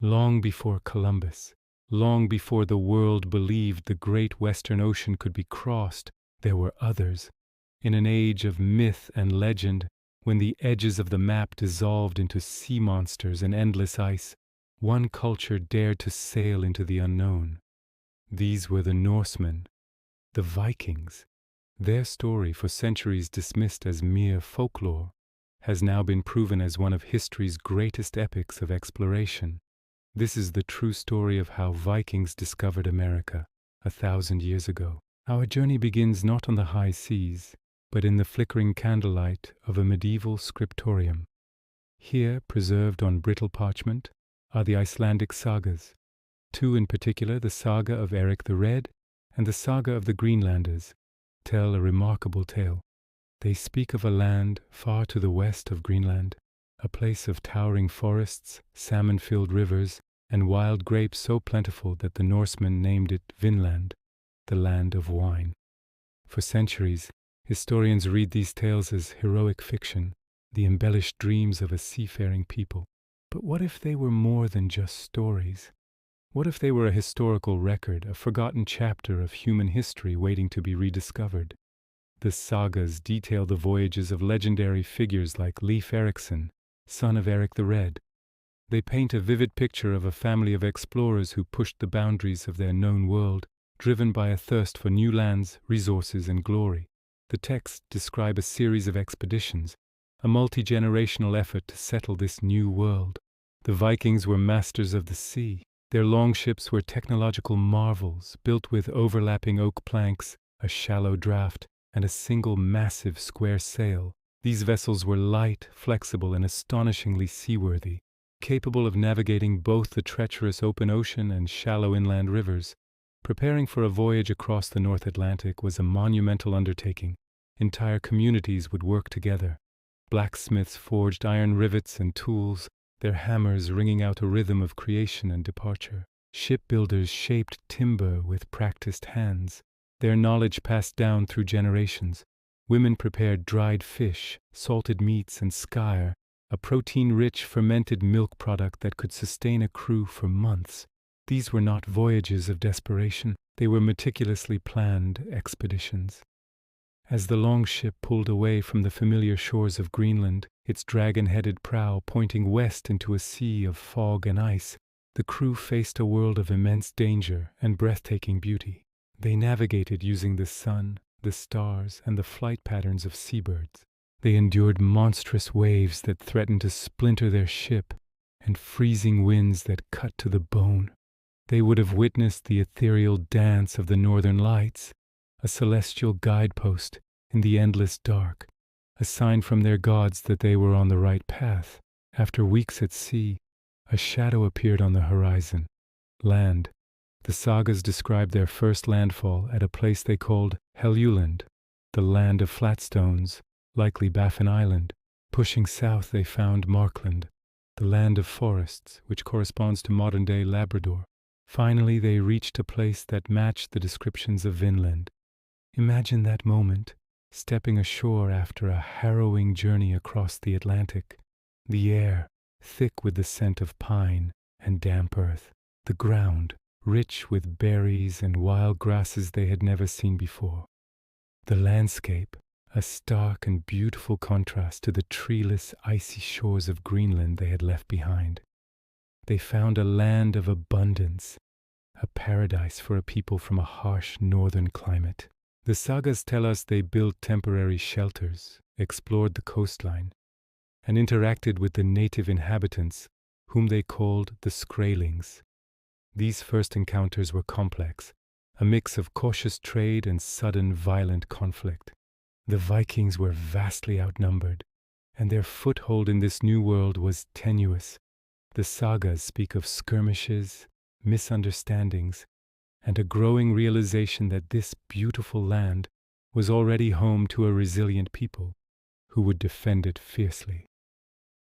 Long before Columbus, long before the world believed the great Western Ocean could be crossed, there were others. In an age of myth and legend, when the edges of the map dissolved into sea monsters and endless ice, one culture dared to sail into the unknown. These were the Norsemen, the Vikings. Their story, for centuries dismissed as mere folklore, has now been proven as one of history's greatest epics of exploration. This is the true story of how Vikings discovered America 1,000 years ago. Our journey begins not on the high seas, but in the flickering candlelight of a medieval scriptorium. Here, preserved on brittle parchment, are the Icelandic sagas. Two in particular, the saga of Eric the Red and the saga of the Greenlanders, tell a remarkable tale. They speak of a land far to the west of Greenland, a place of towering forests, salmon-filled rivers, and wild grapes so plentiful that the Norsemen named it Vinland, the land of wine. For centuries, historians read these tales as heroic fiction, the embellished dreams of a seafaring people. But what if they were more than just stories? What if they were a historical record, a forgotten chapter of human history waiting to be rediscovered? The sagas detail the voyages of legendary figures like Leif Erikson, son of Eric the Red. They paint a vivid picture of a family of explorers who pushed the boundaries of their known world, driven by a thirst for new lands, resources, and glory. The texts describe a series of expeditions, a multi-generational effort to settle this new world. The Vikings were masters of the sea. Their longships were technological marvels, built with overlapping oak planks, a shallow draft, and a single massive square sail. These vessels were light, flexible, and astonishingly seaworthy, capable of navigating both the treacherous open ocean and shallow inland rivers. Preparing for a voyage across the North Atlantic was a monumental undertaking. Entire communities would work together. Blacksmiths forged iron rivets and tools, their hammers ringing out a rhythm of creation and departure. Shipbuilders shaped timber with practiced hands, their knowledge passed down through generations. Women prepared dried fish, salted meats, and skyr, a protein-rich fermented milk product that could sustain a crew for months. These were not voyages of desperation, they were meticulously planned expeditions. As the longship pulled away from the familiar shores of Greenland, its dragon-headed prow pointing west into a sea of fog and ice, the crew faced a world of immense danger and breathtaking beauty. They navigated using the sun, the stars, and the flight patterns of seabirds. They endured monstrous waves that threatened to splinter their ship and freezing winds that cut to the bone. They would have witnessed the ethereal dance of the northern lights, a celestial guidepost in the endless dark, a sign from their gods that they were on the right path. After weeks at sea, a shadow appeared on the horizon. Land. The sagas described their first landfall at a place they called Helluland, the land of flat stones, likely Baffin Island. Pushing south they found Markland, the land of forests, which corresponds to modern-day Labrador. Finally they reached a place that matched the descriptions of Vinland. Imagine that moment, stepping ashore after a harrowing journey across the Atlantic. The air, thick with the scent of pine and damp earth. The ground, rich with berries and wild grasses they had never seen before. The landscape, a stark and beautiful contrast to the treeless, icy shores of Greenland they had left behind. They found a land of abundance, a paradise for a people from a harsh northern climate. The sagas tell us they built temporary shelters, explored the coastline, and interacted with the native inhabitants, whom they called the Skraelings. These first encounters were complex, a mix of cautious trade and sudden violent conflict. The Vikings were vastly outnumbered, and their foothold in this new world was tenuous. The sagas speak of skirmishes, misunderstandings, and a growing realization that this beautiful land was already home to a resilient people who would defend it fiercely.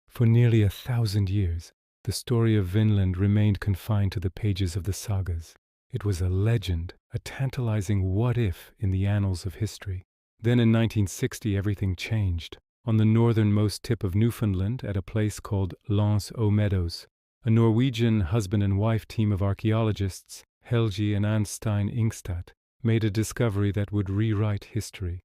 For nearly 1,000 years, the story of Vinland remained confined to the pages of the sagas. It was a legend, a tantalizing what-if in the annals of history. Then in 1960 everything changed. On the northernmost tip of Newfoundland, at a place called Meadows, A Norwegian husband and wife team of archaeologists, Helgi and Anstein Ingstad, made a discovery that would rewrite history.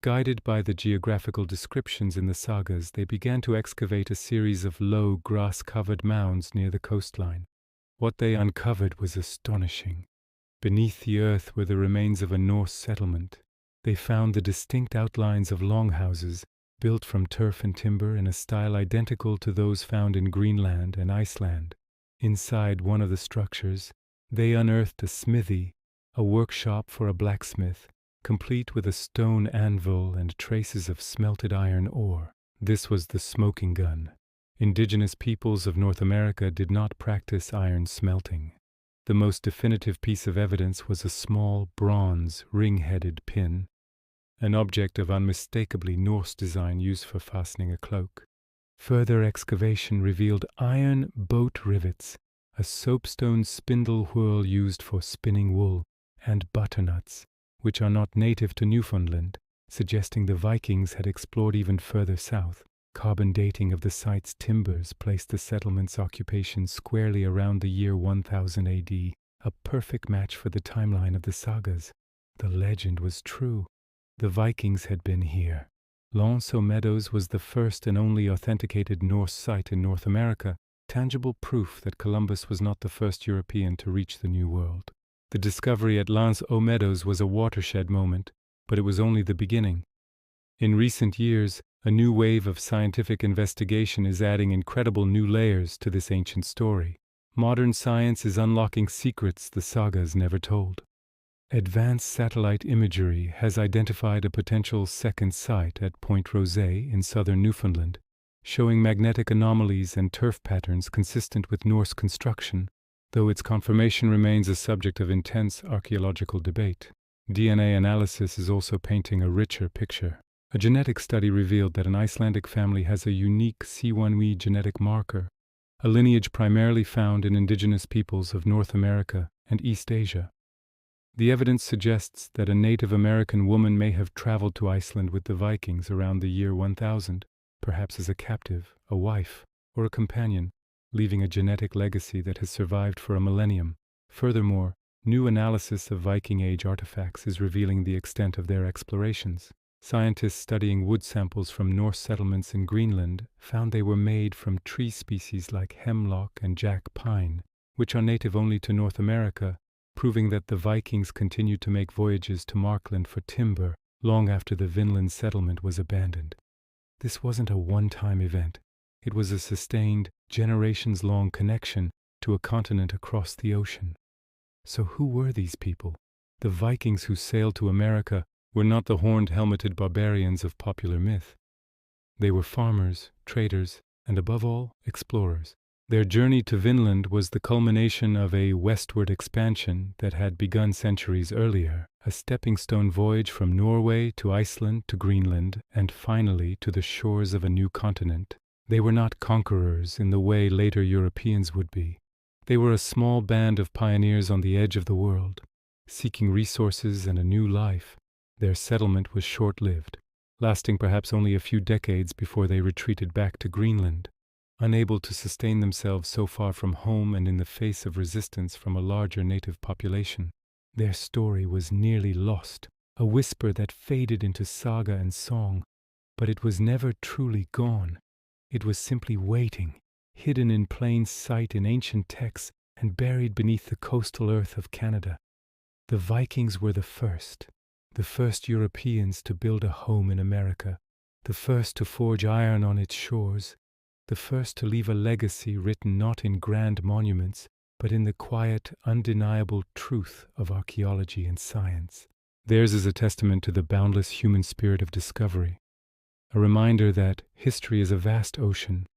Guided by the geographical descriptions in the sagas, they began to excavate a series of low, grass-covered mounds near the coastline. What they uncovered was astonishing. Beneath the earth were the remains of a Norse settlement. They found the distinct outlines of longhouses, built from turf and timber in a style identical to those found in Greenland and Iceland. Inside one of the structures, they unearthed a smithy, a workshop for a blacksmith, complete with a stone anvil and traces of smelted iron ore. This was the smoking gun. Indigenous peoples of North America did not practice iron smelting. The most definitive piece of evidence was a small bronze ring-headed pin, an object of unmistakably Norse design used for fastening a cloak. Further excavation revealed iron boat rivets, a soapstone spindle whorl used for spinning wool, and butternuts, which are not native to Newfoundland, suggesting the Vikings had explored even further south. Carbon dating of the site's timbers placed the settlement's occupation squarely around the year 1000 AD, a perfect match for the timeline of the sagas. The legend was true. The Vikings had been here. Meadows was the first and only authenticated Norse site in North America, tangible proof that Columbus was not the first European to reach the New World. The discovery at Meadows was a watershed moment, but it was only the beginning. In recent years, a new wave of scientific investigation is adding incredible new layers to this ancient story. Modern science is unlocking secrets the sagas never told. Advanced satellite imagery has identified a potential second site at Point Rosé in southern Newfoundland, showing magnetic anomalies and turf patterns consistent with Norse construction, though its confirmation remains a subject of intense archaeological debate. DNA analysis is also painting a richer picture. A genetic study revealed that an Icelandic family has a unique C1e genetic marker, a lineage primarily found in indigenous peoples of North America and East Asia. The evidence suggests that a Native American woman may have traveled to Iceland with the Vikings around the year 1000, perhaps as a captive, a wife, or a companion, leaving a genetic legacy that has survived for a millennium. Furthermore, new analysis of Viking Age artifacts is revealing the extent of their explorations. Scientists studying wood samples from Norse settlements in Greenland found they were made from tree species like hemlock and jack pine, which are native only to North America, proving that the Vikings continued to make voyages to Markland for timber long after the Vinland settlement was abandoned. This wasn't a one-time event. It was a sustained, generations-long connection to a continent across the ocean. So who were these people? The Vikings who sailed to America were not the horned helmeted barbarians of popular myth. They were farmers, traders, and above all, explorers. Their journey to Vinland was the culmination of a westward expansion that had begun centuries earlier, a stepping-stone voyage from Norway to Iceland to Greenland, and finally to the shores of a new continent. They were not conquerors in the way later Europeans would be. They were a small band of pioneers on the edge of the world, seeking resources and a new life. Their settlement was short-lived, lasting perhaps only a few decades before they retreated back to Greenland, unable to sustain themselves so far from home and in the face of resistance from a larger native population. Their story was nearly lost, a whisper that faded into saga and song, but it was never truly gone. It was simply waiting, hidden in plain sight in ancient texts and buried beneath the coastal earth of Canada. The Vikings were the first Europeans to build a home in America, the first to forge iron on its shores, the first to leave a legacy written not in grand monuments, but in the quiet, undeniable truth of archaeology and science. Theirs is a testament to the boundless human spirit of discovery, a reminder that history is a vast ocean,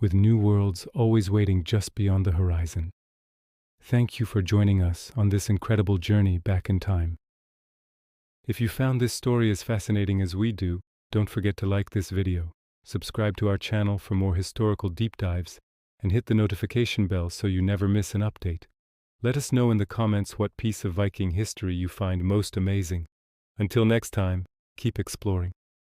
with new worlds always waiting just beyond the horizon. Thank you for joining us on this incredible journey back in time. If you found this story as fascinating as we do, don't forget to like this video, subscribe to our channel for more historical deep dives, and hit the notification bell so you never miss an update. Let us know in the comments what piece of Viking history you find most amazing. Until next time, keep exploring.